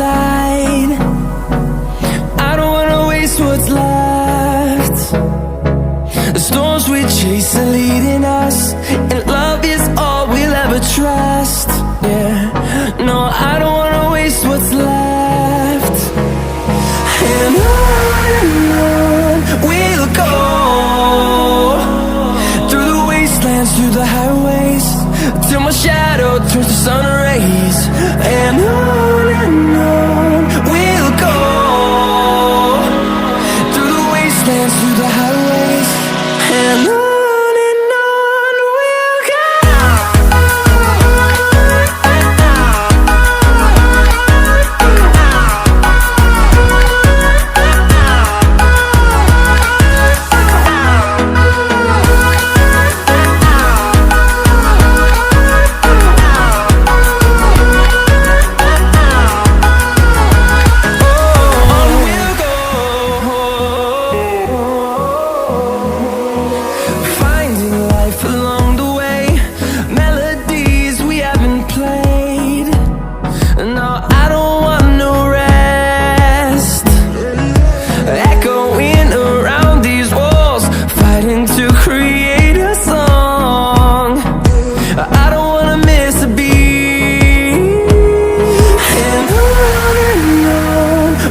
side. I don't wanna waste what's left. The storms we chase are leading us, and love is all we'll ever trust. Yeah, no, I don't wanna waste what's left. And on we'll go, through the wastelands, through the highways, till my shadow turns to sun rays. And on we'll go, through the wastelands, through the highways, and on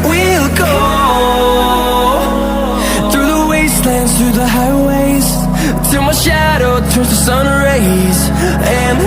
we'll go. Through the highways, till my shadow turns to sun rays. And